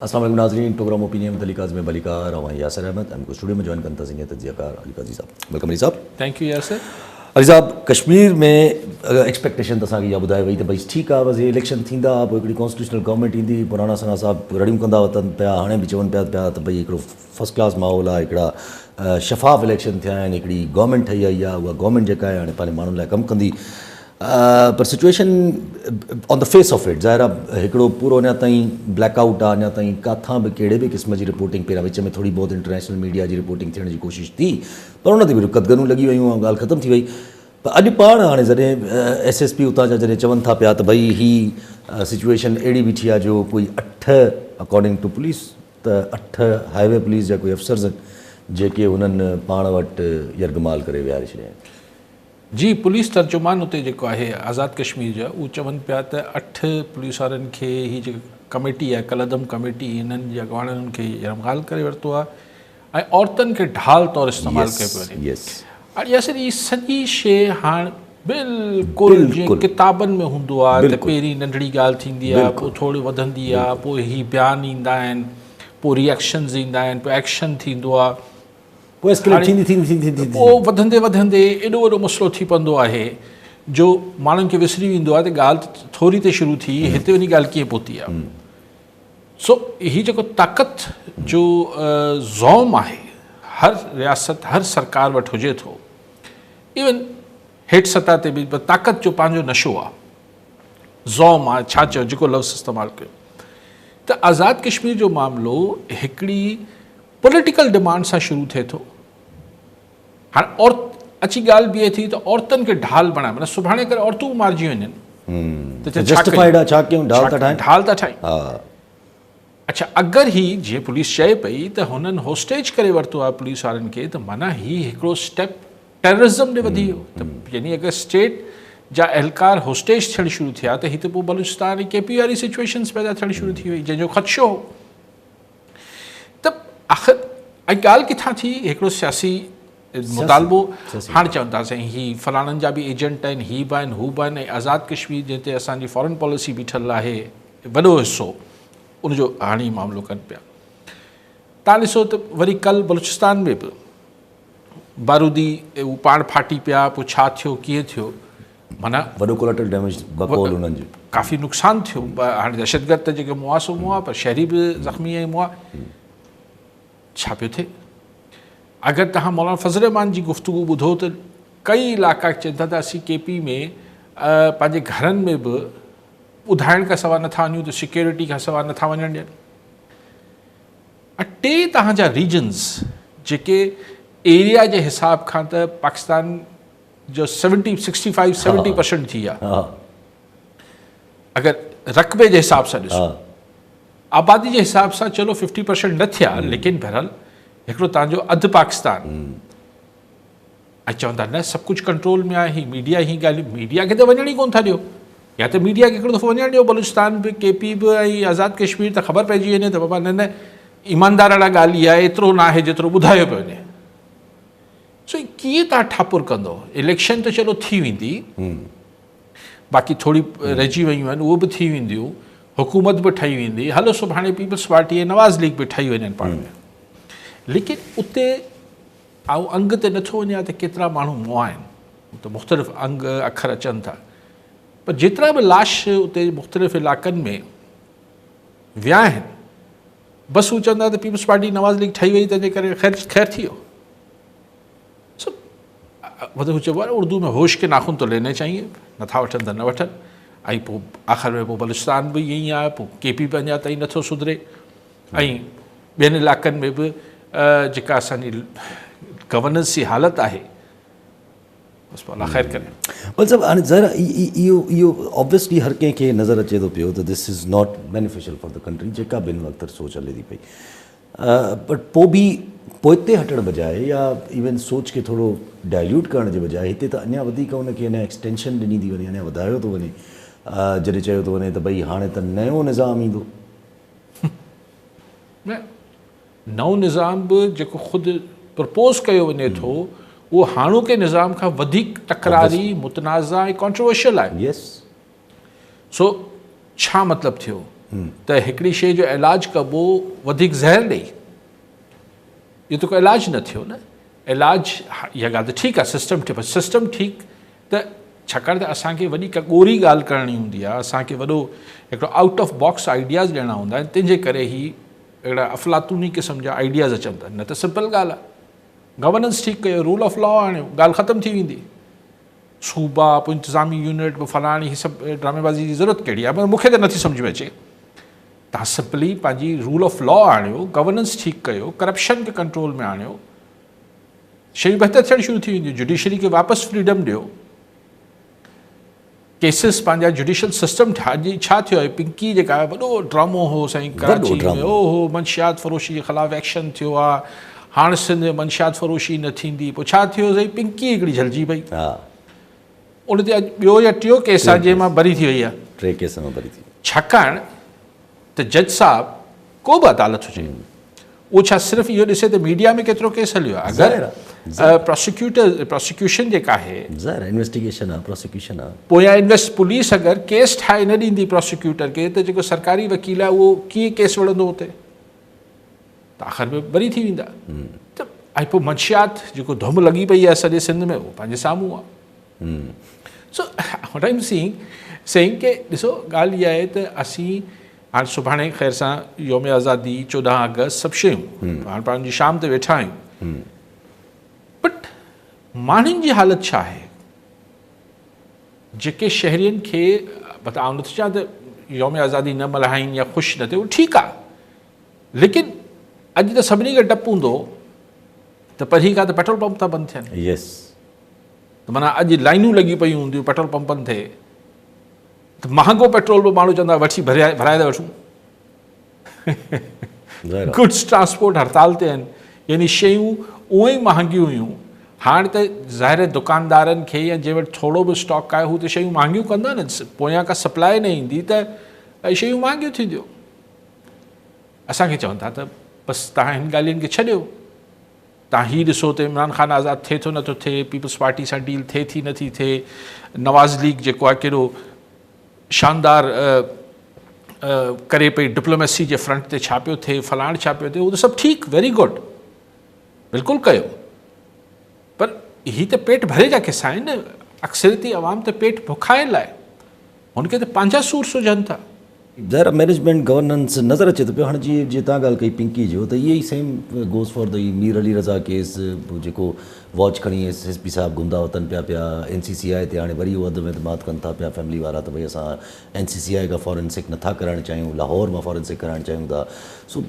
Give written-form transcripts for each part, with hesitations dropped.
अस्सलाम वालेकुम नाज़रीन, प्रोग्राम ओपिनियन में अली काज़िम बलिकार और यासर अहमद हमको स्टूडियो में ज्वाइन करता है तजियाकार अली काजी साहब। वेलकम अली साहब। Thank you Yasir. अली साहब, कश्मीर में एक्सपेक्टेशन तो असांखे इहा ॿुधाए वई त भई ठीकु आहे, बसि इलेक्शन थींदा, पोइ हिकिड़ी कॉन्स्टिट्यूशनल गवर्नमेंट ईंदी, पुराणा सना साहब रड़ियूं कंदा वतन पिया, हाणे बि चवनि पिया त भई हिकिड़ो फर्स्ट क्लास माहौल आहे, हिकिड़ा शफ़ाफ़ इलेक्शन थिया आहिनि, हिकिड़ी गवर्नमेंट ठही आई आहे, उहा गवर्नमेंट जेका आहे हाणे पंहिंजे माण्हुनि लाइ कमु कंदी। पर situation on the face of it ज़ाहिर आहे हिकिड़ो पूरो अञा ताईं ब्लैकआउट आहे, अञा ताईं किथां बि कहिड़े बि क़िस्म जी रिपोर्टिंग पहिरियां विच में थोरी बहुत इंटरनेशनल मीडिया जी रिपोर्टिंग थियण जी कोशिशि थी, पर उन ते बि कदगनूं लॻी वियूं, ॻाल्हि ख़तमु थी वई। पर अॼु पाण हाणे जॾहिं SSP उतां जा जॾहिं चवनि था पिया त भई ही सिचुएशन अहिड़ी बीठी आहे जो कोई 8 अकॉर्डिंग टू पुलिस त 8 हाईवे पुलिस जा कोई अफ़सर्स आहिनि जेके हुननि पाण वटि यरगमाल करे विहारे छॾिया आहिनि। जी, पुलिस तर्जुमान उते जेको आहे आज़ाद कश्मीर जा उहे चवनि पिया त 8 पुलिस वारनि खे ही जेकी कमेटी आहे कलदम कमेटी हिननि जी अॻवाननि खे यरगमाल करे वरितो आहे ऐं औरतुनि खे ढाल तौरु इस्तेमालु कयो पियो वञे। हाणे यासर इहा सॼी शइ हाणे बिल्कुलु जीअं किताबनि में हूंदो आहे त पहिरीं नंढड़ी ॻाल्हि थींदी आहे, पोइ थोरी वधंदी आहे, पोइ ही बयान ईंदा आहिनि, पोइ रिएक्शन्स ईंदा आहिनि, पोइ एक्शन थींदो आहे, पोइ वधंदे वधंदे एॾो वॾो मसइलो थी पवंदो आहे जो माण्हुनि खे विसरी वेंदो आहे त ॻाल्हि थोरी ते शुरू थी, हिते वञी ॻाल्हि कीअं पहुती आहे। सो हीउ जेको ताक़त जो ज़ौम आहे हर रियासत हर सरकार वटि हुजे थो, इवन हेठि सतह ते बि ताक़त जो पंहिंजो नशो आहे, ज़ौम आहे, छा चयो जेको लफ़्ज़ इस्तेमालु कयो। त आज़ाद कश्मीर जो मामिलो हिकिड़ी पॉलिटिकल डिमांड सां शुरू थिए थो। हाणे और अची ॻाल्हि बीहे थी त औरतुनि खे ढाल बणाए, माना सुभाणे करे औरतूं मारिजी वञनि त ढाल था ठाहिनि। अच्छा, अगरि ही जीअं पुलिस चए पई त हुननि होस्टेज करे वरितो आहे पुलिस वारनि खे, त माना ही हिकिड़ो स्टेप टेररिज़म ॾे वधी वियो। त यानी अगरि स्टेट जा एहलकार होस्टेज थियणु शुरू थिया त हिते पोइ बलूचिस्तान ऐं KP वारी सिचुएशन्स पैदा थियणु शुरू थी वई जंहिंजो ख़दशो हो। त आख़िर ऐं ॻाल्हि किथां थी, हिकिड़ो सियासी मुतालबो। हाणे चवनि था साईं ही फलाणनि जा बि एजेंट आहिनि, ही बि आहिनि, हू बि आहिनि, ऐं आज़ाद कश्मीर जिते असांजी फॉरेन पॉलिसी बीठल आहे वॾो हिसो उनजो हाणे ई मामिलो कनि पिया। तव्हां ॾिसो त वरी कल्ह बलूचिस्तान में बि बारूदी हू पाण फाटी पिया, पोइ छा थियो कीअं थियो, माना वॾो कोलेटरल डैमेज बकौल उन्हनि जो काफ़ी नुक़सानु थियो। हाणे दहशतगर्द त जेके मुआ सो मुआ, पर शहरी बि ज़ख़्मी ऐं मुआ। छा पियो थिए? अगरि तव्हां मौलाना फज़ल रहमान जी गुफ़्तगू ॿुधो त कई इलाइक़ा चवनि था त असीं KP में पंहिंजे घरनि में बि ॿुधाइण खां सवाइ नथा वञूं, त सिक्योरिटी खां सवाइ नथा वञणु ॾियनि। 8 तव्हांजा रीजन्स जेके एरिया जे हिसाब खां त पाकिस्तान जो 65-70% थी विया। अगरि रक़बे जे हिसाब सां ॾिसो, आबादी जे हिसाब सां चलो 50% न थिया, लेकिन बहरहाल हिकिड़ो तव्हांजो अधु पाकिस्तान। ऐं चवंदा न सभु कुझु कंट्रोल में आहे, ही मीडिया ही ॻाल्हियूं, मीडिया खे त वञण ई कोन था ॾियो, या त मीडिया खे हिकिड़ो दफ़ो वञणु ॾियो बलूचिस्तान बि, KP बि ऐं आज़ाद कश्मीर, त ख़बर पइजी वञे त बाबा न न ईमानदार वारा ॻाल्हि इहा आहे, एतिरो न आहे जेतिरो ॿुधायो पियो वञे। सो कीअं तव्हां ठापुर कंदो? इलेक्शन त चलो थी वेंदी, बाक़ी थोरी रहिजी वियूं आहिनि, उहो बि थी वेंदियूं, हुकूमत बि ठही वेंदी, हलो सुभाणे पीपल्स पार्टी ऐं नवाज़ लीग बि ठही वञनि पाण में, लेकिन उते ऐं अंग ते नथो वञे त केतिरा माण्हू मुआ आहिनि, त मुख़्तलिफ़ अंग अखर अचनि था, पर जेतिरा बि लाश उते मुख़्तलिफ़ इलाइक़नि में विया आहिनि, बसि हू चवंदा त पीपल्स पार्टी नवाज़ लीग ठही वई तंहिंजे करे ख़ैर थी वियो। सो मतलब हू चइबो आहे उर्दू में होश के नाखून तो लेने चाहिए, नथा वठनि त न वठनि। ऐं पोइ आख़िर में पोइ बलूचिस्तान बि ईअं ई आहे, पोइ KP बि अञा ताईं नथो सुधरे, ऐं ॿियनि इलाइक़नि में बि जेका असांजी गवर्नेंस जी हालत आहे, बसि पोइ अलाह ख़ैर करे। बस अब हाणे ज़रा इहो ऑब्वियसली हर कंहिंखे नज़र अचे थो पियो त this is not beneficial for the country, जेका ॿिनि वक़्तु सोच हले थी पई, बट पोइ बि पोइते हटण बजाए या इवन सोच खे थोरो डाइल्यूट करण जे बजाए हिते त अञा वधीक हुनखे अञा एक्सटेंशन ॾिनी थी वञे, अञा वधायो थो वञे। जॾहिं चयो थो वञे त भई हाणे त नयो निज़ाम ईंदो। नओं निज़ाम बि जेको ख़ुदि प्रपोज़ कयो वञे थो, उहो हाणोके निज़ाम खां वधीक तकरारी, मुतनाज़ा ऐं कॉन्ट्रोवर्शियल आहे। यस। सो छा मतिलबु थियो? त हिकिड़ी शइ जो इलाजु कबो वधीक ज़हर ॾेई, इहो त को इलाजु न थियो न। इलाजु इहा ॻाल्हि त ठीकु आहे, सिस्टम ठीकु, त छाकाणि त असांखे वॾी का ॻोरी ॻाल्हि करणी हूंदी आहे, असांखे वॾो हिकिड़ो आउट ऑफ बॉक्स आइडियाज़ ॾियणा हूंदा आहिनि, तंहिंजे करे ई अहिड़ा अफ़लातूनी क़िस्म जा आइडियाज़ अचनि था। न त सिंपल ॻाल्हि आहे, गवर्नेंस ठीकु कयो, रूल ऑफ लॉ आणियो, ॻाल्हि ख़तमु थी वेंदी। सूबा, पोइ इंतिज़ामी यूनिट, पोइ फलाणी, हीअ सभु ड्रामेबाज़ी जी ज़रूरत कहिड़ी आहे? मूंखे त नथी सम्झ में अचे। तव्हां सिंपली पंहिंजी रूल ऑफ लॉ आणियो, गवर्नेंस ठीकु कयो, करप्शन खे कंट्रोल में आणियो, शयूं बहितर थियणु शुरू थी वेंदियूं। जुडिशरी खे वापसि फ्रीडम ॾियो, केसिस पंहिंजा जुडिशल सिस्टम अॼु छा थियो आहे? पिंकी जेका आहे वॾो ड्रामो हो साईं, कराची में हो मंशियात फ़रोशी जे ख़िलाफ़ु एक्शन थियो आहे, हाणे सिंध में मंशियात फ़रोशी न थींदी, पोइ छा थियो साईं? पिंकी हिकिड़ी झलिजी पई, उन ते अॼु ॿियो या टियों केस आहे जंहिं मां भरी थी वई आहे, 3 केस में भरी थी। छाकाणि त जज साहब को बि अदालत हुजे, उहो छा सिर्फ़ु इहो ॾिसे त मीडिया में केतिरो केस हलियो आहे? अगरि प्रोसिक्यूशन जेका आहे, इन्वेस्टिगेशन आहे, प्रोसिक्यूशन आहे, पोयां पुलिस अगरि केस ठाहे न ॾींदी प्रोसिक्यूटर खे, त जेको सरकारी वकील आहे उहो कीअं केस वठंदो हुते? त आख़िर में भरी थी वेंदा। त ऐं पोइ मंशियात जेको धुम लॻी पई आहे सॼे सिंध में, उहो पंहिंजे साम्हूं आहे। So what I am saying के ॾिसो, ॻाल्हि इहा आहे त असीं हाणे सुभाणे ख़ैर सां योम आज़ादी, 14 अगस्त, सभु शयूं हाणे पंहिंजी शाम ते वेठा आहियूं, बट माण्हुनि जी हालति छा आहे? जेके शहरियुनि खे, मतिलबु आउं नथो चवां त योम आज़ादी न मल्हाइनि या ख़ुशि न थियो, ठीकु आहे, लेकिन अॼु त सभिनी खे डपु हूंदो त परीं खां त पेट्रोल पंप था बंदि थियनि। यस, त माना अॼु लाइनूं लॻी पयूं हूंदियूं पेट्रोल पंपनि ते, त महांगो पेट्रोल बि माण्हू चवंदा वठी भराए था वठूं। गुड्स ट्रांसपोर्ट हड़ताल ते आहिनि, यानी शयूं उहे ई महांगियूं हुयूं। हाणे त ज़ाहिर दुकानदारनि खे या जंहिं वटि थोरो बि स्टॉक आहे हू त शयूं महांगियूं कंदा न, पोयां खां सप्लाई न ईंदी त शयूं महांगियूं थींदियूं। असांखे चवनि था त बसि तव्हां हिन ॻाल्हियुनि खे छॾियो, तव्हां हीअ ॾिसो त इमरान ख़ान आज़ादु थिए थो नथो थिए, पीपल्स पार्टी सां डील थिए थी नथी थिए, नवाज़ लीग जेको आहे कहिड़ो शानदार करे पई, डिप्लोमेसी जे फ्रंट ते छा पियो थिए, फलाण छा पियो थिए, उहो त सभु ठीकु, वेरी गुड, बिल्कुलु कयो, पर हीअ त पेट भरे जा किसा आहिनि न। अक्सरियती अवाम त पेट बुखाइल आहे, हुनखे त पंहिंजा सूर सुझनि था। ज़ाहिर मैनेजमेंट गवर्नेंस नज़र अचे थो पियो। हाणे जीअं तव्हां ॻाल्हि कई पिंकी जो, त इहे ई same goes for the Mir Ali Raza case, जेको वॉच खणी एसएसपी साहब घुमंदा वतन पिया NCCI ते हाणे वरी उहो अदम एतमाद कनि था पिया फैमिली वारा, त भई असां NCCI खां फॉरेंसिक नथा कराइणु चाहियूं, लाहौर मां फॉरेंसिक कराइणु चाहियूं था। सो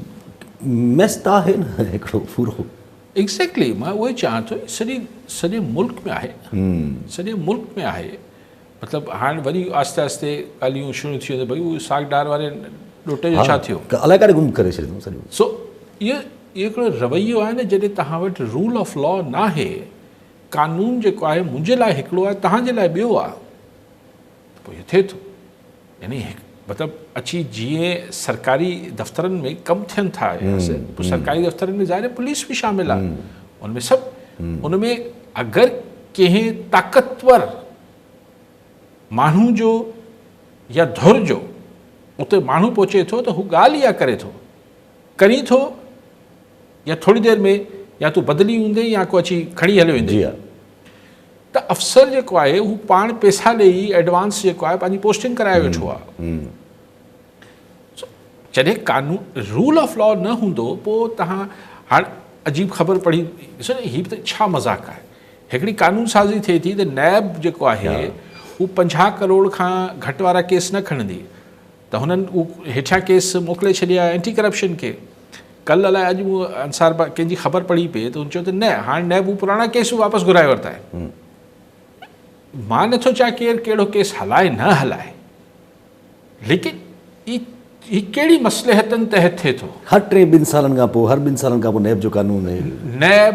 मैस त आहे न हिकिड़ो पूरो। एग्ज़ैक्टली, मां उहो ई चवां थो, सॼे मुल्क में आहे, सॼे मुल्क में आहे। मतिलबु हाणे वरी आस्ते आस्ते ॻाल्हियूं शुरू थी वियूं, भई उहो सागडार वारे ॾोटे जो छा थियो, अलाए काॾे गुम करे छॾियो सॼो। सो इहो हिकिड़ो रवैयो आहे न, जॾहिं तव्हां वटि रूल ऑफ लॉ न आहे, कानून जेको आहे मुंहिंजे लाइ हिकिड़ो आहे, तव्हांजे लाइ ॿियो आहे, पोइ इहो थिए थो। यानी मतिलबु अची जीअं सरकारी दफ़्तरनि में कमु थियनि था, पोइ सरकारी दफ़्तरनि में ज़ाहिर पुलिस बि शामिल आहे, उनमें सभु, उनमें अगरि कंहिं ताक़तवर माण्हू जो या धुर जो उते माण्हू पहुचे थो, त हू ॻाल्हि इहा करे थो, करी थो, या थोरी देरि में या तूं बदिली हूंदे या को अची खणी हलियो वेंदे, त अफ़सर जेको आहे हू पाण पैसा ॾेई एडवांस जेको आहे पंहिंजी पोस्टिंग कराए वेठो आहे। जॾहिं कानून रूल ऑफ लॉ न हूंदो, पोइ तव्हां हाणे अजीब ख़बर पढ़ी ॾिसो न, हीअ त छा मज़ाक़ आहे। हिकिड़ी कानून साज़ी थिए थी त नैब जेको आहे हू 50 करोड़ खां घटि वारा केस न खणंदी, त हुननि उहो हेठियां केस मोकिले छॾिया एंटी करप्शन खे। कल्ह अलाए अॼु मूं अंसार कंहिंजी ख़बर पढ़ी पई, त हुन चयो त न, हाणे नैब हू पुराणा केस वापसि घुराए वरिता आहिनि। मां नथो चाहियां केरु कहिड़ो केस हलाए न हलाए, लेकिन ही कहिड़ी मसलहतनि तहत थिए थो। हर 2 सालनि खां पोइ, हर 2 सालनि खां पोइ नैब जो कानून आहे,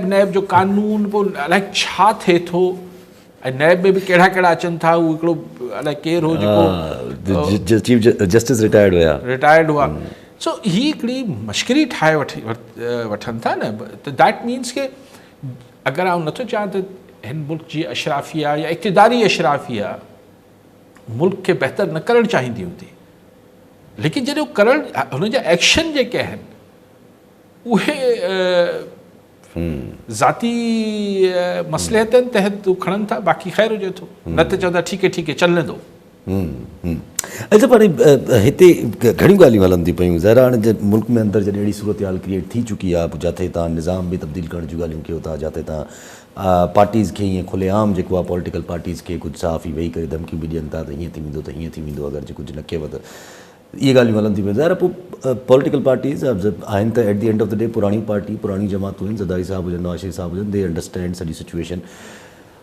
नैब जो कानून, पोइ अलाए छा थिए थो, ऐं नैब में बि कहिड़ा कहिड़ा अचनि था। उहो हिकिड़ो अलाए केरु हो जेको चीफ जस्टिस रिटायर्ड हुआ। सो ही हिकिड़ी मश्करी ठाहे वठनि था न, त दैट मीन्स के अगरि आउं नथो चाहियां त हिन मुल्क जी अशराफिया या इक़्तिदारी अशराफिया मुल्क खे बहितर न करणु चाहींदी हूंदी, लेकिन जॾहिं करण हुन जा एक्शन जेके आहिनि उहे ज़ाती मसलिहतनि तहत खणनि था, बाक़ी ख़ैर हुजे थो, न त चवंदा ठीकु आहे चलंदो। अच्छा, पर हिते घणियूं ॻाल्हियूं हलनि थियूं पियूं। ज़ाहिर हाणे मुल्क में अंदरि जॾहिं अहिड़ी सूरत हाल क्रिएट थी चुकी आहे, जिथे तव्हां निज़ाम बि तब्दील करण जूं ॻाल्हियूं कयो था, जिथे तव्हां पार्टीज़ खे ईअं खुलेआम जेको आहे पॉलिटिकल पार्टीज़ खे कुझु साफ़ ई वेही करे धमकियूं बि ॾियनि था त हीअं थी वेंदो त हीअं थी वेंदो अगरि जे कुझु न कयव त, इहे ॻाल्हियूं हलनि थियूं पियूं। ज़ाहिर पोइ पॉलिटिकल पार्टीज़ आहिनि त at the end of the day पुराणी पार्टी, पुराणी जमातूं आहिनि, ज़रदारी साहिबु हुजनि, नवाज़ शरीफ़ साहिबु हुजनि, दे अंडरस्टैंड सॼी सिचुएशन।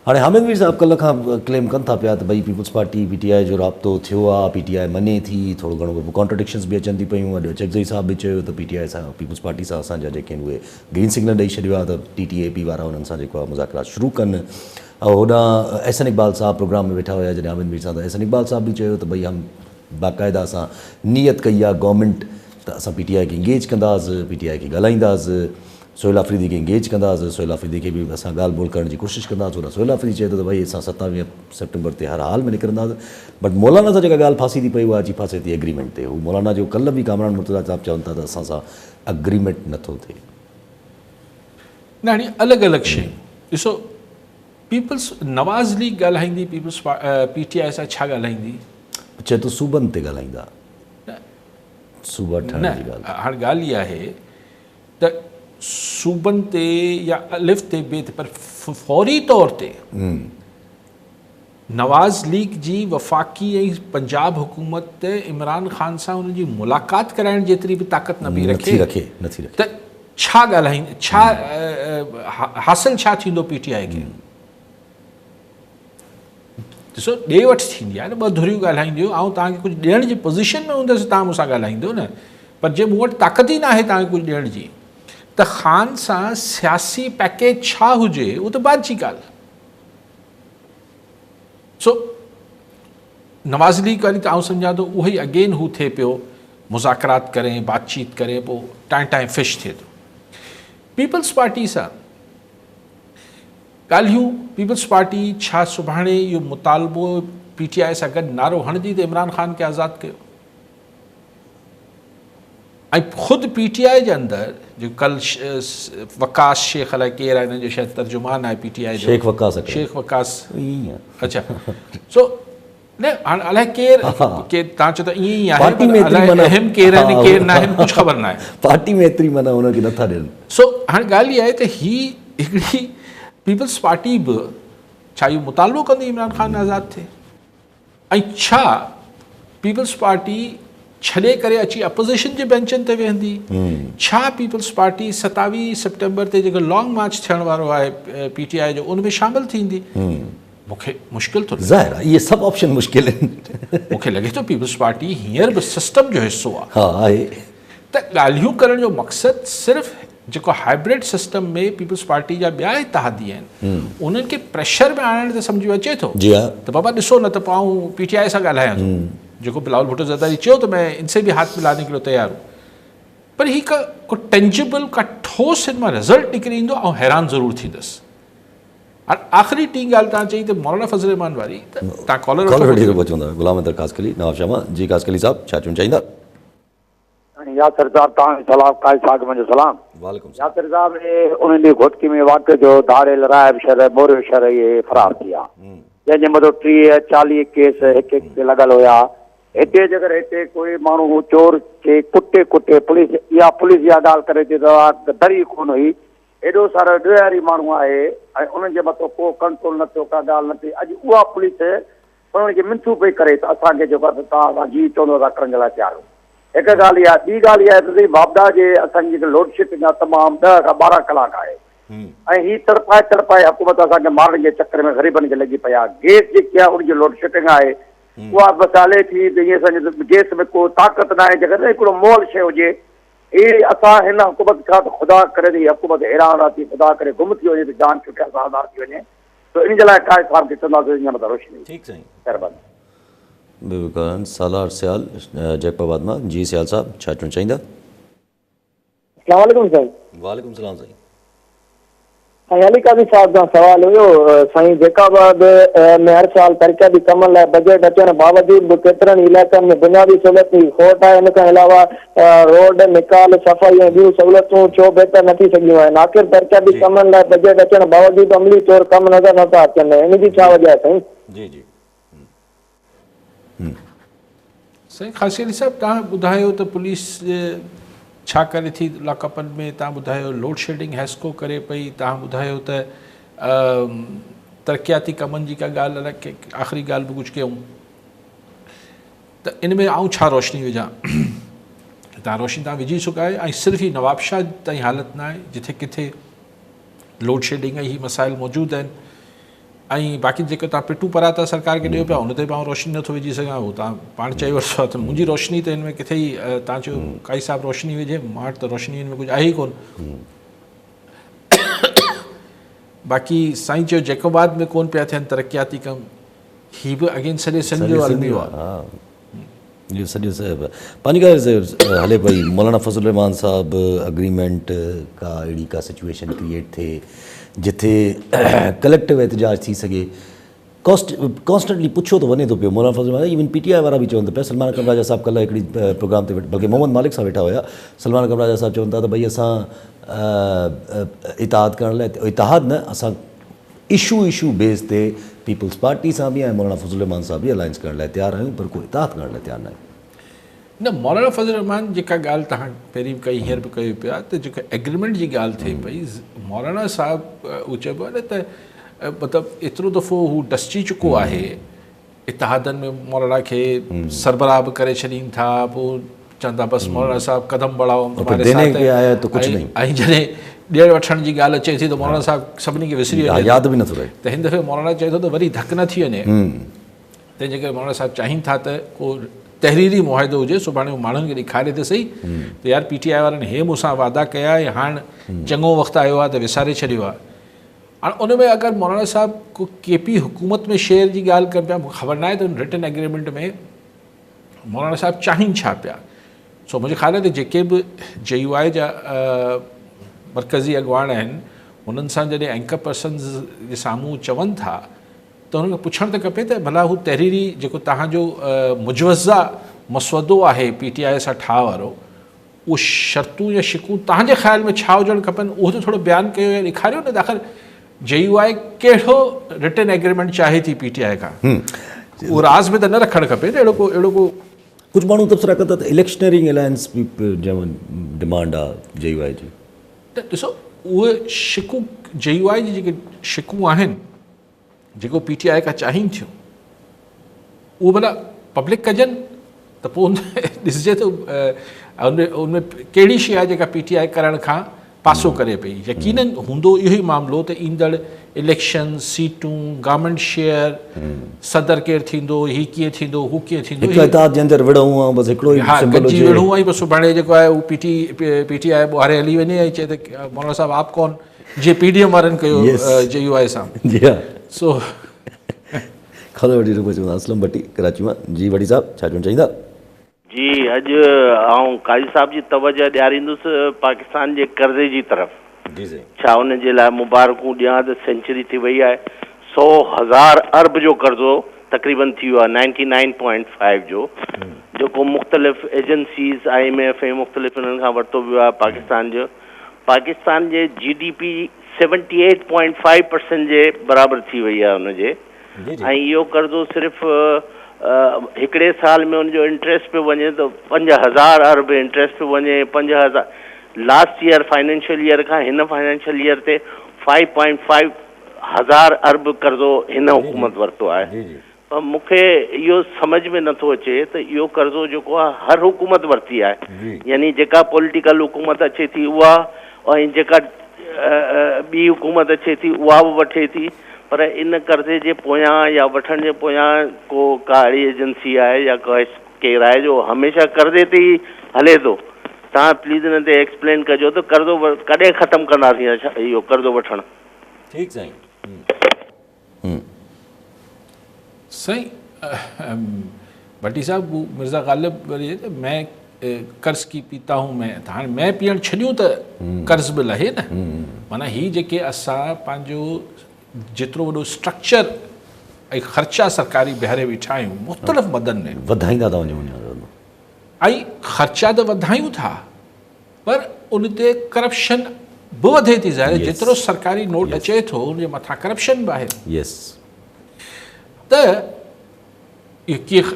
हाणे हामिद मीर साहिबु कल्ह खां क्लेम कनि था पिया त भई पीपल्स पार्टी PTI जो राब्तो थियो आहे, PTI मञे थी, थोरो घणो कॉन्ट्रडिक्शंस बि अचनि थी पियूं। अॼु चकज़ई साहिबु बि चयो त PTI सां पीपल्स पार्टी सां असांजा जेके आहिनि उहे ग्रीन सिग्नल ॾेई छॾियो आहे त TTAP वारा हुननि सां जेको आहे मुज़ाकरात शुरू कनि। ऐं होॾां एहसन इक़बाल साहिबु प्रोग्राम में वेठा हुया जॾहिं हामिद मीर सां, त एहसन इक़बाल साहिबु बि चयो त भई हम बाक़ाइदा असां नियत कई आहे गवर्नमेंट त असां PTI खे इंगेज कंदासीं, PTI खे ॻाल्हाईंदासीं, सोहेल आफ़रीदी खे इंगेज कंदासीं, सोहेल आफ़रीदी खे बि असां ॻाल्हि ॿोल करण जी कोशिशि कंदासीं। होॾां सोहेल आफ़रीदी चए थो त भई असां 27 सेप्टेम्बर ते हर हाल में निकिरंदासीं। बट मौलाना सां जेका ॻाल्हि फासी थी पई उहा अची फासे थी एग्रीमेंट ते। हू मौलाना जो कल्ह बि कामरान मुर्तज़ा साहिबु चवनि था त असां सां एग्रीमेंट नथो थिए। न हाणे अलॻि अलॻि शयूं ॾिसो, पीपल्स नवाज़ लीग ॻाल्हाईंदी पीपल्स PTI सां छा ॻाल्हाईंदी? चए थो सूबनि ते ॻाल्हाईंदा, सूबा ठहण जी ॻाल्हि। हाणे ॻाल्हि इहा आहे त सूबनि ते या अलिफ ते बे ते, पर फौरी तौर ते नवाज़ लीग जी वफ़ाक़ी ऐं पंजाब हुकूमत इमरान ख़ान सां हुन जी मुलाक़ात कराइण जेतिरी बि ताक़त न बि रखे त छा ॻाल्हाईंदे, छा हासिलु छा थींदो PTI खे? ॾिसो, ॾे वठि थींदी आहे न, ॿ धुरियूं ॻाल्हाईंदियूं, ऐं तव्हांखे कुझु ॾियण जी पोज़ीशन में हूंदसि तव्हां मूंसां ॻाल्हाईंदो न, पर जे मूं वटि ताक़त ई न आहे तव्हांखे कुझु ॾियण जी, त ख़ान सां सियासी पैकेज छा हुजे उहो त बाद जी ॻाल्हि। सो नवाज़ लीग वारी त आउं सम्झां थो उहो ई अगेन हू थिए पियो, मुज़ाकरात करें, बातचीत करे, पोइ टाइम फिश थिए थो। पीपल्स पार्टी सां ॻाल्हियूं, पीपल्स पार्टी छा सुभाणे इहो मुतालबो PTI सां गॾु नारो हणंदी त इमरान ख़ान खे आज़ादु कयो? ऐं ख़ुदि PTI जे अंदरि जो कल वकास शेख अलाए केरु आहे, हिन जो शायदि तर्जुमान आहे PTI जो, शेख वकास, अच्छा, सो न हाणे अलाए केरु तव्हां चओ त ईअं ई आहे, अहम केरु आहिनि केरु न आहिनि कुझु ख़बर न आहे, पार्टी में एतिरी माना हुनखे नथा ॾियनि। सो हाणे ॻाल्हि इहा आहे त हीअ हिकिड़ी पीपल्स पार्टी बि छा इहो मुतालबो कंदी इमरान ख़ान आज़ादु थिए? ऐं छा पीपल्स पार्टी छॾे करे अची अपोज़िशन जे बेंचनि ते वेहंदी? छा पीपल्स पार्टी 27 सेप्टेम्बर ते जेको लॉन्ग मार्च थियण वारो आहे PTI जो, उन में शामिलु थींदी? मूंखे मुश्किल थो लॻे। ज़ाहिर आहे इहे सभु ऑप्शन मुश्किल आहिनि। मूंखे लॻे थो पीपल्स पार्टी हींअर बि सिस्टम जो हिसो आहे। हा आहे। त ॻाल्हियूं करण जो मक़सदु सिर्फ़ु जेको हाइब्रिड सिस्टम में पीपल्स पार्टी जा ॿिया इतिहादी आहिनि उन्हनि खे प्रेशर में आणण ते सम्झ में अचे थो त बाबा ॾिसो न त पोइ PTI सां ॻाल्हायां थो, जेको बिलावल भुट्टो ज़रदारी चयो त मैं इनसे भी हाथ मिलाने के लिए तैयार हूँ, पर ही को टेंजिबल का ठोस हिन मां रिज़ल्ट निकिरी ईंदो ऐं हैरान ज़रूरु थींदुसि। हाणे आख़िरी टी ॻाल्हि तव्हां चई त मौलाना फज़ल रहमान वारी, त तव्हां कॉलर पहुचंदा गुलाम अहमद कासकली, नवाब शामा जी। कासकली साहब छा चवणु चाहींदा? यासिर साहब तव्हांखे सलाम, काइद साहब मुंहिंजो सलाम। वालेकुम। यासिर साहब उन ॾींहुं घोटकी में वाक़िए जो धारे लराइब शहर मोरियो शहर इहे फरार थी विया, जंहिंजे मथां 30-40 केस हिकु ते लॻल हुया। हिते जेकर हिते कोई माण्हू चोर खे कुटे पुलिस इहा ॻाल्हि करे थी त दरी कोन हुई, एॾो सारो ॾियारी माण्हू आहे ऐं उन्हनि जे मथां को कंट्रोल न थियो, का ॻाल्हि न थी। अॼु उहा पुलिस उन्हनि खे मिंथू पई करे त असांखे जेको आहे तव्हां जी चवंदो था करण जे लाइ तयारु हो। हिकु ॻाल्हि इहा, ॿी ॻाल्हि इहा आहे त बाबदा जे असांजी जेके लोडशेडिंग आहे तमामु 10 खां 12 कलाक आहे ऐं हीअ तड़पाए हुकूमत असांखे मारण जे चकर में ग़रीबनि खे लॻी पई आहे। गैस जेकी आहे उनजी लोडशेडिंग आहे उहा बसि हले थी त ईअं सम्झो गैस में को ताक़त न आहे। जेकर हिकिड़ो मोल शइ हुजे, इहे असां हिन हुकूमत खां त ख़ुदा करे थी हुकूमत हैरान थी, ख़ुदा करे गुम थी वञे त जान छुटिया साहदार थी वञे, त इन जे लाइ काइद साहब खे चवंदासीं इन मथां रोशनी। ठीकु साईं, महिरबानी। सालार सियाल जैकबाबाद मां। जी सियाल साहब छा चवणु चाहींदा? अस्सलाम वालेकुम साईं। वालेकुम सलाम साईं। अली काज़ी साहब का सवाल हुयो साईं जेका में हर साल तरक़ियाती कमनि लाइ बजट अचण बावजूद बि केतिरनि इलाइक़नि में बुनियादी सहूलियत जी खोट आहे। इन खां अलावा रोड निकाल सफ़ाई ऐं ॿियूं सहूलियतूं छो बहितर न थी सघियूं आहिनि? आख़िर तरक़ियाती कमनि लाइ बजट अचण बावजूद अमली तौर कम नज़र नथा अचनि, इन जी छा वजह आहे साईं? जी जी साईं ख़ासी अली साहब, तव्हां ॿुधायो त पुलिस छा करे थी लाकअपनि में, तव्हां ॿुधायो लोड शेडिंग हैस्को करे पई, तव्हां ॿुधायो त तरक़ियाती कमनि जी का ॻाल्हि अलॻि के आख़िरी ॻाल्हि बि कुझु कयूं, त इन में आउं छा रोशनी विझां? तव्हां रोशनी तव्हां विझी चुका आहियो। ऐं सिर्फ़ु ही नवाबशाह ताईं हालत न आहे जिथे किथे लोड शेडिंग ऐं ही मसाइल मौजूदु आहिनि। ऐं बाक़ी जेके तव्हां पिटूं पराता सरकार खे ॾियो पिया, हुन ते बि आउं रोशनी नथो विझी सघां। उहो तव्हां पाण चई वरितो आहे त मुंहिंजी रोशनी त हिन में किथे ई तव्हां चयो काई साहिबु रोशनी विझे, मां वटि त रोशनी हिन में कुझु आहे ई कोन। बाक़ी साईं चयो जैकोबाद में कोन पिया थियनि तरक़ियाती कम, ही बि अगेन सॼे सिंध जो अलमियो आहे। हा इहो सॼो पंहिंजी ॻाल्हि हले पई। मौलाना फज़लुर रहमान साहब अग्रीमेंट का अहिड़ी का सिचुएशन क्रिएट थिए जिथे कलेक्टिव एहतजाज थी सघे। कॉन्स्टेंटली पुछो तो वञे थो पियो। मौलाना फज़लुर रहमान इवन PTI वारा बि चवनि था पिया। सलमान कमराजा साहब कल्ह हिकिड़ी प्रोग्राम ते बल्कि मोहम्मद मालिक साहब वेठा हुया। सलमान कमराजा साहब चवनि था त भई असां इतिहाद करण लाइ, इतिहाद न, असां इशू बेस ते पीपल्स पार्टी सां बि ऐं मौलाना फज़लुर रहमान साहब बि अलायंस करण लाइ तयारु आहियूं, पर कोई इतिहाद करण लाइ तयारु न आहियूं। न, मौलाना फज़लुर रहमान जेका ॻाल्हि तव्हां पहिरीं कई, हींअर बि कयो पिया त जेका एग्रीमेंट जी ॻाल्हि थिए पई, मौलाना साहब उहो चइबो आहे न त मतिलबु एतिरो दफ़ो हू डसिजी चुको आहे इतिहादनि में, मौलाना खे सरबराह बि करे छॾीनि था, पोइ चवनि था बसि मौलाना साहब कदम बढ़ाओ ऐं जॾहिं ॾियण वठण जी ॻाल्हि अचे थी त मौलाना साहब सभिनी खे विसरी वञे, यादि बि नथो रहे। त हिन दफ़े मौलाना चए थो त वरी धक न थी वञे। तंहिंजे करे मौलाना साहब चाहिनि था त को तहरीरी मुआहिदो हुजे, सुभाणे माण्हुनि खे ॾेखारे त सही त यार PTI वारनि हे मूंसां वादा कया ऐं हाणे चङो वक़्तु आयो आहे त विसारे छॾियो आहे। हाणे उन में अगरि मौलाना साहब को KP हुकूमत में शेयर जी ॻाल्हि कनि पिया, मूंखे ख़बर न आहे त रिटन एग्रीमेंट में मौलाना साहब चाहिनि छा पिया। सो मुंहिंजे ख़्याल आहे त जेके बि JUI जा मरकज़ी अॻुवान आहिनि, हुननि सां जॾहिं एंकर पर्सन्स जे साम्हूं चवनि था त हुनखे पुछणु त खपे त भला हू तहरीरी जेको तव्हांजो मुजवज़ा मसवदो आहे PTI सां ठाह वारो, उहो शर्तूं या शिकूं तव्हांजे ख़्याल में छा हुजणु खपनि, उहो त थोरो बयानु कयो या ॾेखारियो न। आख़िर JUI कहिड़ो रिटन एग्रीमेंट चाहे थी PTI खां, उहो राज़ में त न रखणु खपे न। अहिड़ो को कुझु माण्हू तबसरा कनि था त इलेक्शनरिंग अलायंस बि डिमांड आहे JUI जी। त ॾिसो, उहे शिकूं JUI जी जेके शिकूं आहिनि, जेको PTI खां चाहिनि थियूं, उहो भला पब्लिक कजनि त पोइ ॾिसिजे त उनमें कहिड़ी शइ आहे जेका PTI करण खां पासो करे पई। यकीनन हूंदो इहो ई मामिलो त ईंदड़ इलेक्शन, सीटूं, गवर्नमेंट शेयर, सदर केरु थींदो, हीउ कीअं थींदो, हू कीअं थींदो, हा गॾिजी विढ़ूं ऐं पोइ सुभाणे जेको आहे उहो PTI ॿुहारे हली वञे ऐं चए त मौलाना साहब आप कौन, जीअं PDM वारनि कयो JUI सां। सो ख़बर वठी चवंदा असलम भट्टी कराची मां। जी वड़ी साहब छा चवणु चाहींदा? जी, अॼु आउं काज़ी साहब जी तवजह ॾियारींदुसि पाकिस्तान जे कर्ज़े जी तरफ़। जी जी। छा उन जे लाइ मुबारकूं ॾियां त सेंचुरी थी वई आहे। 100,000 अरब जो कर्ज़ो तक़रीबन थी वियो आहे, 99.5 जो, जेको मुख़्तलिफ़ एजेंसीज़ IMF ऐं मुख़्तलिफ़ इन्हनि खां वरितो वियो आहे पाकिस्तान जो। पाकिस्तान जे GDP 78.5% जे बराबरि थी वई आहे हुनजे। ऐं इहो कर्ज़ो सिर्फ़ु हिकिड़े साल में हुनजो इंट्रेस्ट पियो वञे त 5,000 अरब इंट्रेस्ट पियो वञे। 5,000 लास्ट ईयर फाइनेंशियल ईयर खां हिन फाइनेंशियल ईयर ते 5.5 हज़ार अरब कर्ज़ो हिन हुकूमत वरितो आहे। पर मूंखे इहो सम्झ में नथो अचे त इहो कर्ज़ो जेको आहे हर हुकूमत वरिती आहे, यानी जेका पॉलिटिकल हुकूमत अचे थी उहा, ऐं जेका ॿी हुकूमत अचे थी उहा बि वठे थी, पर इन कर्ज़े जे पोयां या वठण जे पोयां का अहिड़ी एजेंसी आहे या केरु आहे जो हमेशह कर्ज़े ते ई हले थो। तव्हां प्लीज़ हिन ते एक्सप्लेन कजो त कर्ज़ो कॾहिं ख़तमु कंदासीं इहो कर्ज़ो वठणु? ठीकु साईं। साईं भट्टी साहब, मिर्ज़ा ग़ालिब मैं कर्ज़ की पीता हूँ मैं, त हाणे मैं पीअण छॾियूं त कर्ज़ बि लहे न। माना ही जेके असां पंहिंजो जेतिरो वॾो स्ट्रक्चर ऐं ख़र्चा सरकारी बीहारे वेठा आहियूं मुख़्तलिफ़ मदनि में, वधाईंदा था वञूं वञो ऐं ख़र्चा त वधायूं था पर उन ते करप्शन बि वधे थी ज़ाहिर। Yes. जेतिरो सरकारी नोट अचे थो उनजे मथां करप्शन बि आहे। यस त इहो कीअं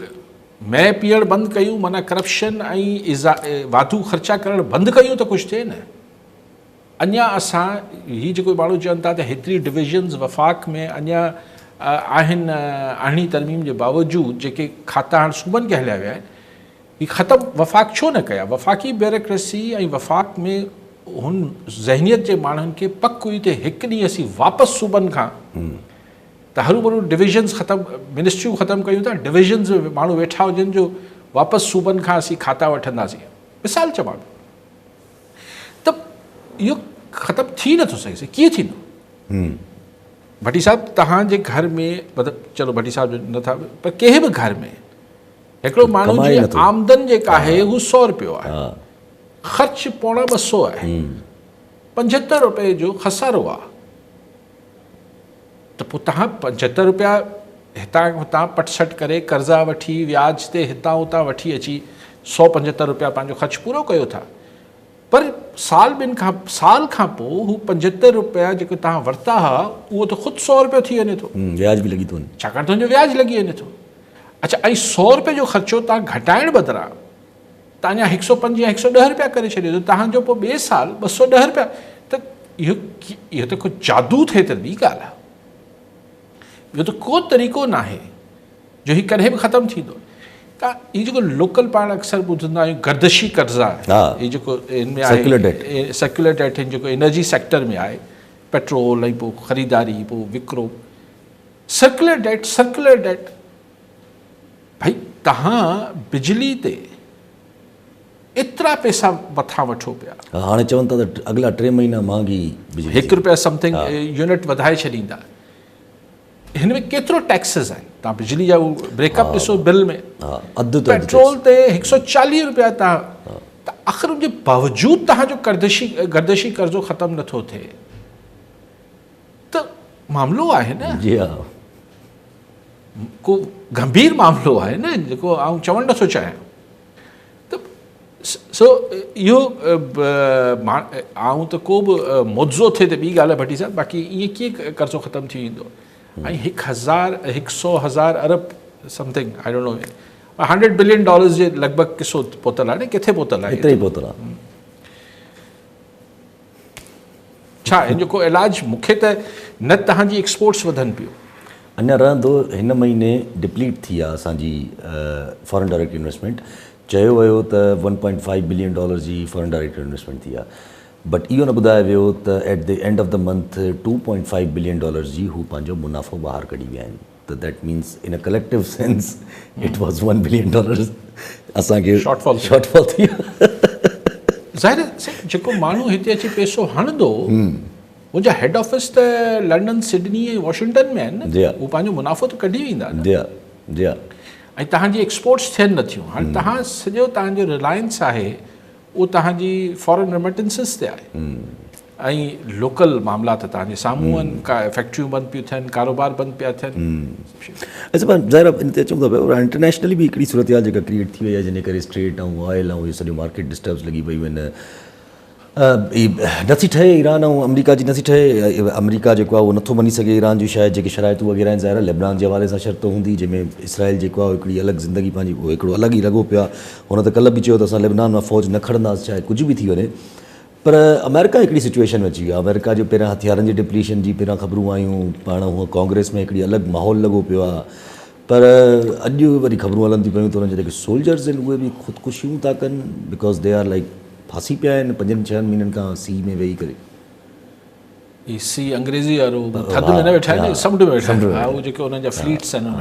मैं पीअण बंदि कयूं माना करप्शन ऐं वाधू ख़र्चा करणु बंदि कयूं त कुझु थिए न। अञा असां ही जेको माण्हू चवनि था त हेतिरी डिविजन्स वफ़ाक़ में अञा आहिनि, अरिड़हीं तरमीम जे बावजूदि जेके खाता हाणे सूबनि खे हलिया विया आहिनि, ही ख़तमु वफ़ाक़ छो न कया? वफ़ाक़ी ब्यूरोक्रेसी ऐं वफ़ाक़ में हुन ज़हनियत जे माण्हुनि खे पक हुई त हिकु ॾींहुं असीं वापसि सूबनि खां त हरू भरू डिविजन्स ख़तमु, मिनिस्ट्रियूं ख़तमु कयूं था, डिविजन्स में माण्हू वेठा हुजनि जो वापसि सूबनि खां असीं खाता वठंदासीं, मिसाल चवां त इहो ख़तमु थी नथो सघे। कीअं थींदो? भट्टी साहब तव्हांजे घर में, मतिलबु चलो भट्टी साहब नथा, पर कंहिं बि घर में हिकिड़ो माण्हू जी आमदन जेका आहे हू 100 रुपयो आहे, ख़र्च पौणा 200 आहे, 75 रुपए जो खसारो आहे। त पोइ तव्हां 75 रुपया हितां हुतां पटसट करे कर्ज़ा वठी व्याज ते हितां हुतां वठी अची 175 रुपया पंहिंजो ख़र्च पूरो कयो था, पर साल साल खां पोइ हू 75 रुपया जेको तव्हां वरिता हुआ उहो त ख़ुदि 100 रुपयो थी वञे थो, व्याज बि लॻी थो वञे, छाकाणि त हुनजो व्याज लॻी वञे थो। अच्छा, ऐं 100 रुपए जो ख़र्चो तव्हां घटाइण बदिरां तव्हां अञा 105 या 110 रुपया करे छॾियो त तव्हांजो पोइ ॿिए साल 210 रुपया। त इहो त को जादू थिए त ॿी ॻाल्हि आहे। इहो त को तरीक़ो न आहे जो हीउ कॾहिं बि ख़तमु थींदो। त हीउ जेको लोकल पाण अक्सर ॿुधंदा आहियूं गर्दशी कर्ज़ा, हीउ जेको हिन में आहे सेक्युलर डेट, हिन जेको एनर्जी सेक्टर में आहे, पेट्रोल ऐं पोइ ख़रीदारी पोइ विकिरो, सर्कुलर डेट भाई तव्हां बिजली ते एतिरा पैसा मथां वठो पिया। हाणे चवनि था त अॻिला 3 महीना महांगी बिजली, 1 रुपया समथिंग यूनिट वधाए छॾींदा। हिन में केतिरो टैक्सिस आहिनि? तव्हां बिजली जा ब्रेकअप ॾिसो बिल में, पेट्रोल ते 140 रुपया तव्हां, त आख़िर उनजे बावजूदि तव्हांजो गर्दशी कर्ज़ो ख़तमु नथो थिए त मामिलो आहे न। जी हा, को गंभीर मामिलो आहे न जेको आउं चवणु नथो चाहियां। त सो इहो आउं त को बि मुआवज़ो थिए त ॿी ॻाल्हि आहे भट्टी साहब, बाक़ी ईअं कीअं कर्ज़ो ख़तमु थी वेंदो? ऐं 100,000 अरब something I don't know, $100 billion जे लॻभॻि किसो पहुतल आहे न, किथे पहुतल आहे? एतिरो ई पहुतल आहे। छा हिन जो को इलाजु? मूंखे त न तव्हांजी एक्सपोर्ट्स वधनि पियो, अञा रहंदो। हिन महीने डिप्लीट थी आहे असांजी फॉरेन डायरेक्ट इन्वेस्टमेंट, चयो वियो त $1.5 बिलियन जी फॉरेन डायरेक्ट इन्वेस्टमेंट थी आहे, बट इहो न ॿुधायो वियो त at the end of the month $2.5 billion जी हू पंहिंजो मुनाफ़ो ॿाहिरि कढी विया आहिनि। त that means in a collective sense it was $1 billion असांखे शॉर्टफॉल थी। ज़ाहिर जेको माण्हू हिते अची पैसो हणंदो, मुंहिंजा हेड ऑफिस त लंडन, सिडनी ऐं वॉशिंगटन में आहिनि न, उहो पंहिंजो मुनाफ़ो त कढी वेंदा न। ऐं तव्हांजी एक्सपोर्ट्स थियनि नथियूं। हाणे तव्हां सॼो तव्हांजो रिलायंस आहे उहो तव्हांजी फॉरेन रेमिटेंसिस ते आहे, ऐं लोकल मामला त तव्हांजे साम्हूं आहिनि, फैक्ट्रियूं बंदि पियूं थियनि, कारोबार बंदि पिया थियनि। अच्छा, पर ज़ाहिर इन ते अचूं था पियो, इंटरनेशनली बि हिकिड़ी सूरत हाल जेका क्रिएट थी वई आहे, जिन करे स्ट्रेट ऐं ऑयल ऐं इहे सॼो मार्केट डिस्टर्ब्स लॻी पयूं आहिनि। नथी ठहे ईरान ऐं अमरीका जी, नथी ठहे। अमरीका जेको आहे उहो नथो मञी सघे ईरान जी शायदि जेके शराइतूं वग़ैरह आहिनि, ज़ाहिर लेबनान जे हवाले सां शर्त हूंदी, जंहिंमें इसराइल जेको आहे हिकिड़ी अलॻि ज़िंदगी पंहिंजी, उहो हिकिड़ो अलॻि ई लॻो पियो आहे। हुन त कल्ह बि चयो त असां लेबनान मां फ़ौज न खणंदासीं, चाहे कुझु बि थी वञे। पर अमेरिका हिकिड़ी सिचुएशन में अची वियो आहे। अमेरिका जो पहिरियां हथियारनि जी डिप्लीशन जी पहिरियां ख़बरूं आयूं, पाण हूअं कांग्रेस में हिकिड़ी अलॻि माहौल लॻो पियो आहे, पर अॼु वरी ख़बरूं हलनि थियूं पियूं त हुननि जा जेके सोल्जर्स आहिनि उहे बि ख़ुदकुशियूं था कनि, बिकॉज़ दे आर लाइक फासी पिया आहिनि 5-6 महीननि खां सी में वेही करे। ही सी अंग्रेज़ी वारो थधि में न वेठा आहिनि, समुंड में वेठा आहिनि, उहो जेके हुननि जा फ्लीट्स आहिनि।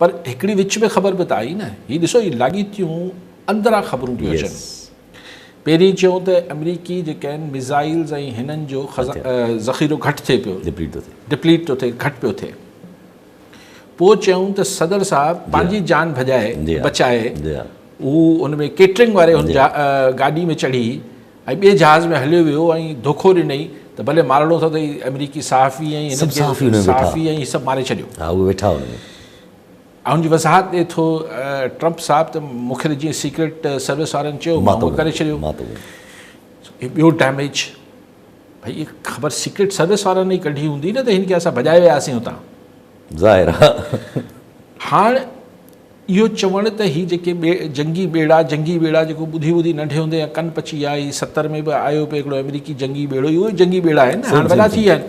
पर हिकिड़ी विच में ख़बर बि त आई न, हीअ ॾिसो हीअ लाॻीतियूं अंदरां ख़बरूं पियूं अचनि। पहिरीं चयूं त अमरीकी जेके आहिनि मिज़ाइल्स ऐं हिननि जो ज़ख़ीरो घटि थिए पियो, डिप्लीट थो थिए, घटि पियो थिए। पोइ चयूं त सदर साहब पंहिंजी जान बचाए उहो उन में केटरिंग वारे हुन गाॾी में चढ़ी ऐं ॿिए जहाज़ में हलियो वियो ऐं धोखो ॾिनई त भले मारणो अथव त अमेरिकी सहाफ़ी ऐं सभु सहाफ़ी हुन में वेठा। सहाफ़ी ऐं सभु मारे छॾियो हा उहे वेठा हुन में। ऐं हुनजी वज़ाहत ॾिए थो ट्रम्प साहिबु त मूंखे त जीअं सीक्रेट सर्विस वारनि चयो मां उहो करे छॾियो। ॿियो डैमेज भई इहा ख़बर सीक्रेट सर्विस वारनि ई कढी हूंदी न त हिन खे असां भॼाए वियासीं हुतां ज़ाहिर आहे। हाणे इहो चवणु त हीअ जेके जंगी ॿेड़ा जेको ॿुधी नंढे हूंदे या कन पची विया ही 70 में बि आयो पियो हिकिड़ो अमेरिकी जंगी ॿेड़ो इहो जंगी ॿेड़ा आहिनि हाणे वॾा थी विया आहिनि।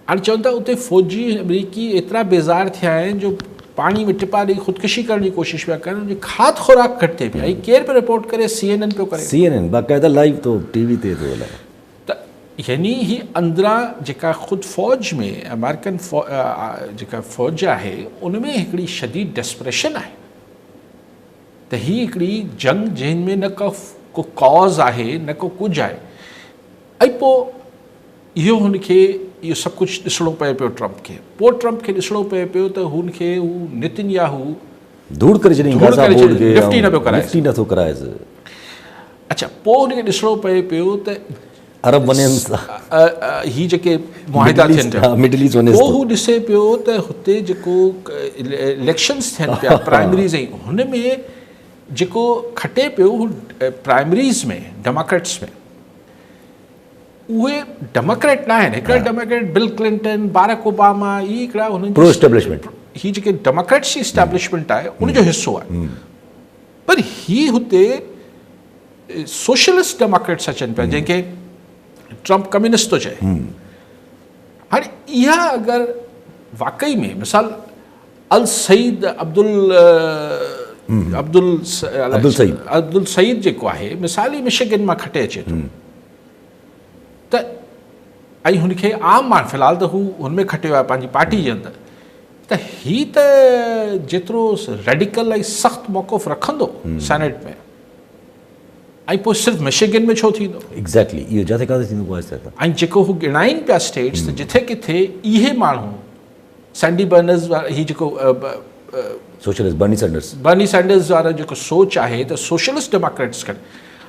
हाणे चवनि था उते फ़ौजी अमेरिकी एतिरा बेज़ार थिया आहिनि जो पाणी में टिपा ॾेई ख़ुदकुशी करण जी कोशिशि पिया कनि उनजी खाध खुराक घटि थिए पई ऐं केरु पियो रिपोर्ट करे CNN पियो करे CNN बाक़ाइदा लाइव तो TV ते थो हलाए। त यानी ही अंदरां जेका ख़ुदि फ़ौज में अमेरिकन जेका फ़ौज आहे उन में हिकिड़ी शदीद डेस्परेशन आहे त ही हिकिड़ी जंग जंहिं में न को कॉज़ आहे न को कुझु आहे ऐं पोइ इहो हुनखे इहो सभु कुझु ॾिसणो पए पियो ट्रम्प खे। पोइ ट्रम्प खे ॾिसणो पए पियो त हुनखे हू नेतन्याहू दूर करे छॾियईं गाज़ा बोर्ड खे लिफ्ट ई न पियो कराए लिफ्ट ई नथो कराएसि। अच्छा पोइ हुनखे ॾिसणो पए पियो त अरब वञनि ही जेके मुआहिदा थियनि पिया मिडल ईस्ट वञे पोइ हू ॾिसे पियो त हुते जेको इलेक्शन्स थियनि पिया प्राइमरीज़ ऐं हुन में जेको खटे पियो हू प्राइमरीज़ में डेमोक्रेट्स में उहे डेमोक्रेट न आहिनि। हिकिड़ा डेमोक्रेट बिल क्लिंटन बारक ओबामा ई हिकिड़ा हुननि प्रो एस्टेब्लिशमेंट ही जेके डेमोक्रेट्स जी एस्टेब्लिशमेंट आहे उनजो हिसो आहे पर ही हुते सोशलिस्ट डेमोक्रेट्स अचनि पिया जंहिंखे ट्रम्प कम्युनिस्ट थो चए। हाणे इहा अगरि वाकई में मिसाल अल सईद अब्दुल सईद जेको आहे मिसाल ई मिशिगन मां खटे अचे थो त ऐं हुनखे आम माण्हू फ़िलहालु त हू हुनमें खटियो आहे पंहिंजी पार्टी जे अंदरि त ही त जेतिरो रेडिकल ऐं सख़्तु मौक़ुफ़ रखंदो सेनेट में ऐं पोइ सिर्फ़ु मिशिगन में छो थींदो एग्ज़ैक्टली इहो जिथे किथे थींदो पोइ ऐं जेको हू गिणाइनि पिया स्टेट्स त जिथे किथे इहे माण्हू सैंडी बर्नर्स ही जेको सोशलिस्ट बर्नी सैंडर्स वारो जेको सोच आहे त सोशलिस्ट डेमोक्रेट्स कनि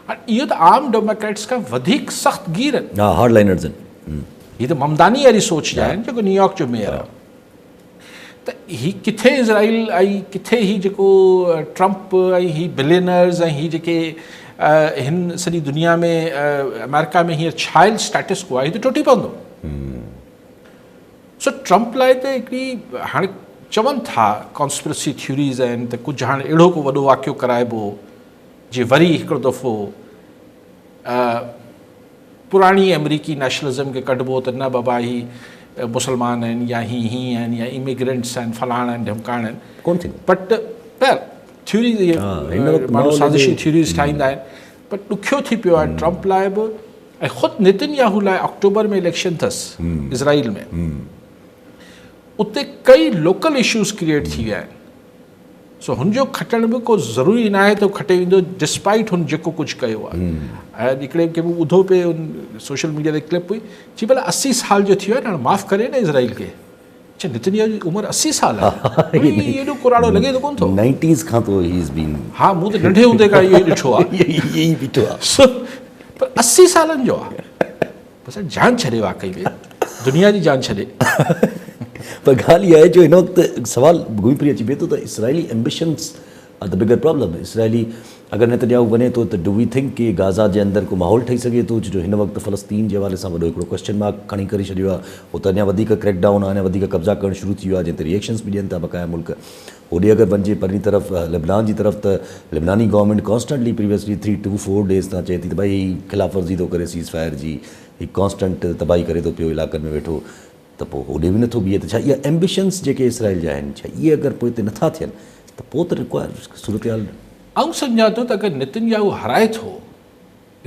हाणे इहो त आम डेमोक्रेट्स खां वधीक सख़्तु गीर आहिनि। हा हार्ड लाइनर्स आहिनि। हीअ त ममदानी वारी सोच जा आहिनि जेको न्यूयॉर्क जो मेयर आहे त ही किथे इज़राइल ऐं किथे ही जेको ट्रम्प ऐं ही बिलियनर्स ऐं ही जेके हिन सॼी दुनिया में अमेरिका में हींअर छायल स्टेटस को आहे ही त टुटी पवंदो। सो ट्रम्प लाइ त हिकिड़ी हाणे चवनि था कॉन्स्पिरेसी थ्योरीज़ आहिनि त कुझु हाणे अहिड़ो को वॾो वाक़ियो कराइबो जीअं वरी हिकिड़ो दफ़ो पुराणी अमरीकी नेशनलिज़म खे कढिबो त न बाबा ही मुस्लमान आहिनि या हीअं आहिनि या इमिग्रेंट्स आहिनि फलाणा आहिनि ढमकाणा आहिनि कोन थींदो बट थ्योरी माण्हू साज़िशी थ्योरीज़ ठाहींदा आहिनि पर ॾुखियो थी पियो आहे ट्रम्प लाइ बि ऐं ख़ुदि नेतन्याहू लाइ अक्टूबर में इलेक्शन अथसि इज़राइल में उते कई लोकल इश्यूज़ क्रिएट थी विया आहिनि। सो हुनजो खटण बि को ज़रूरी न आहे त खटे वेंदो डिस्पाइट हुन जेको कुझु कयो आहे। ऐं हिकिड़े खे बि ॿुधो पिए हुन सोशल मीडिया ते क्लिप हुई चई भला 80 साल जो थी वियो आहे हाणे माफ़ु करे न इज़राइल खे। अच्छा नेतन्याहू जी उमिरि 80 साल आहे एॾो पुराणो लॻे त कोन थो 90s खां तो ही इज़ बीन हा मूं त नंढे हूंदे खां इहो ॾिठो आहे यही बीठो आहे पर 80 सालनि जो आहे बसि जान छॾे वाकई में दुनिया जी जान छॾे। पर ॻाल्हि इहा आहे जो हिन वक़्तु सुवाल घुमी फिरी अची पिए थो त Israeli ambitions are the bigger problem. Israeli अगरि नेतन्याहू वञे थो त डू वी थिंक कि गाज़ा जे अंदरि को माहौल ठही सघे थो जो हिन वक़्तु फ़लस्तीन जे हवाले सां वॾो हिकिड़ो क्वेश्चन मार्क खणी करे छॾियो आहे। हुते अञा वधीक क्रैकडाउन आहे अञा वधीक कब्ज़ा करणु शुरू थी वियो आहे जंहिं ते रिएक्शन्स बि ॾियनि था बक़ाया मुल्क। होॾे अगरि वञे परी तरफ़ लेबनान जी तरफ़ त लेबनानी गवर्नमेंट कॉन्स्टेंटली प्रीवियसली 3-4 डेज़ तां चए थी त भई ख़िलाफ़ वर्ज़ी थो करे सीज़ फायर जी ही कॉन्स्टेंट तबाही करे थो पियो इलाइक़नि में वेठो त पोइ होॾे बि नथो बीहे त छा इहा एम्बिशन्स जेके इसराइल जा आहिनि छा इहे अगरि पोइ हिते नथा थियनि त पोइ त रिक्वायर सूरत हाल आउं सम्झां थो त अगरि नेतन्याहू हराए थो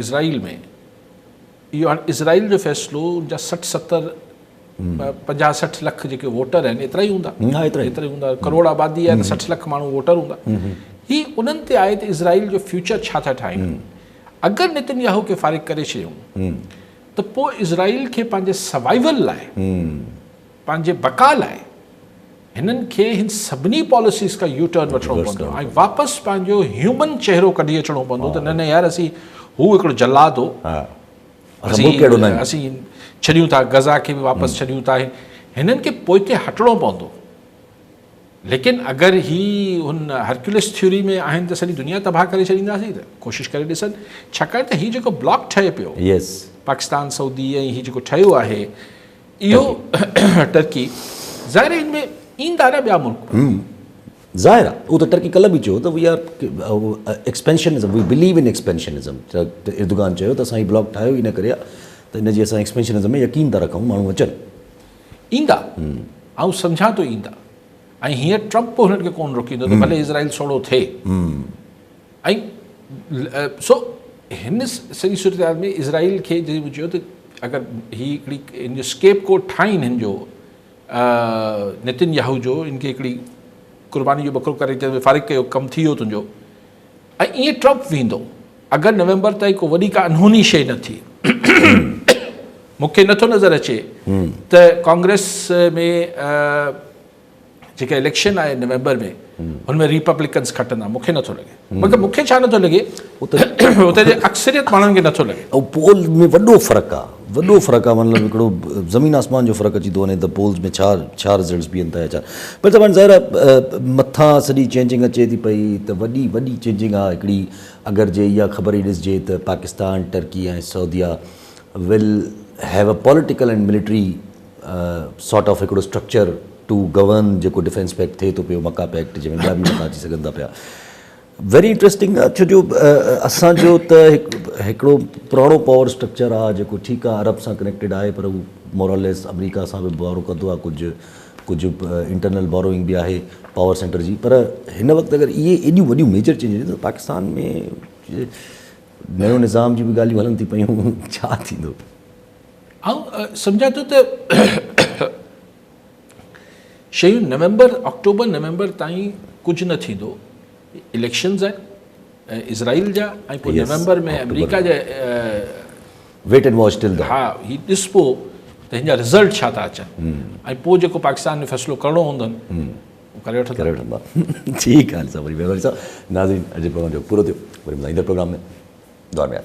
इज़राइल में इहो हाणे इज़राइल जो फ़ैसिलो जा 50-60 लख जेके वोटर आहिनि एतिरा ई हूंदा एतिरा ई हूंदा करोड़ आबादी आहे त 60 लख माण्हू वोटर हूंदा ही उन्हनि ते आहे त इज़राइल जो फ्यूचर छा था ठाहिनि। अगरि नेतन्याहू खे फ़ारिग़ करे छॾियूं त पोइ इज़राइल खे पंहिंजे सर्वाइवल लाइ पंहिंजे बका लाइ हिननि खे हिन सभिनी पॉलिसीज़ खां यू टर्न वठिणो पवंदो ऐं वापसि पंहिंजो ह्यूमन चहिरो कढी अचिणो पवंदो त न यार असीं हू हिकिड़ो जलाद हो, असीं छॾियूं था गज़ा खे बि वापसि छॾियूं था, हिननि खे पोइते हटिणो पवंदो। लेकिन अगरि ही हुन हरक्यूलिस थ्योरी में आहिनि त सॼी दुनिया तबाह करे छॾींदासीं त कोशिशि करे ॾिसनि, छाकाणि त हीउ जेको ब्लॉक ठहे पियो पाकिस्तान सऊदी ऐं हीउ जेको ठहियो आहे इहो टर्की ज़ाहिर हिन में ईंदा न ॿिया मुल्क, ज़ाहिर आहे उहो त टर्की कल्ह बि चयो त we are expansionism, we believe in expansionism. त एर्दोगान चयो त असां हीउ ब्लॉक ठाहियो इन करे आहे त हिनजी असां एक्सपेंशनिज़म में यकीन था रखूं, माण्हू अचनि ईंदा, ऐं सम्झां थो ईंदा। ऐं हीअं ट्रम्प हुननि खे कोन रोकींदो त भले इज़राइल सोड़ो थिए। ऐं सो हिन सॼी सूरत में इज़राइल खे जंहिं चयो त अगरि ही हिकिड़ी हिन जो स्केप कोड ठाहीनि हिन जो नितिन याहू जो, इनखे हिकिड़ी क़ुर्बानी जो बकरो करे फारिग कयो, कमु थी वियो तुंहिंजो, ऐं ईअं ट्रम्प वेंदो अगरि नवंबर ताईं को वॾी का अनहोनी शइ न थी। मूंखे नथो नज़र अचे त कांग्रेस में जेका इलेक्शन आहे नवंबर में हुनमें रिपब्लिकन्स खटंदा, मूंखे नथो लॻे। मगर मूंखे छा नथो लॻे उते जे अक्सरियत माण्हुनि खे नथो लॻे। ऐं पोल में वॾो फ़र्क़ु आहे, वॾो फ़र्क़ु आहे, मतिलबु हिकिड़ो ज़मीन आसमान जो फ़र्क़ु अची थो वञे त पोल्स में छा रिज़ल्ट्स बीहनि था या छा। पर तव्हां ज़ाहिर आहे मथां सॼी चेंजिंग अचे थी पई त वॾी चेंजिंग आहे हिकिड़ी। अगरि जे इहा ख़बर ई ॾिसिजे त पाकिस्तान, टर्की ऐं सऊदिया will have a political and military sort of हिकिड़ो स्ट्रक्चर टू गवर्न जेको डिफेंस पैक्ट थिए थो पियो, मका पैक्ट जंहिंमें ॿिया बि मका अची सघनि था पिया। वेरी इंट्रस्टिंग आहे, छो जो असांजो त हिकिड़ो पुराणो पावर स्ट्रक्चर आहे जेको ठीकु आहे अरब सां कनेक्टेड आहे, पर उहो मोरलेस अमेरिका सां बि बोरो कंदो आहे, कुझु इंटरनल बोरोइंग बि आहे पावर सेंटर जी। पर हिन वक़्तु अगरि इहे एॾियूं वॾियूं मेजर चेंजिस त पाकिस्तान में नयो निज़ाम जी बि ॻाल्हियूं हलनि थी पियूं, छा थींदो? ऐं सम्झां थो त शयूं अक्टूबर नवंबर ताईं कुझु न थींदो। इलेक्शन्स आहिनि इज़राइल जा, ऐं पोइ नवंबर में अमेरिका जा वेट एंड वॉच टिल। हा, हीउ ॾिसबो त हिन जा रिज़ल्ट छा था अचनि, ऐं पोइ जेको पाकिस्तान में फ़ैसिलो करिणो हूंदनि करे वठंदा। ठीकु आहे, वरी नाज़रीन अॼु प्रोग्राम जो पूरो थियो, वरी ईंदड़ प्रोग्राम में दौर में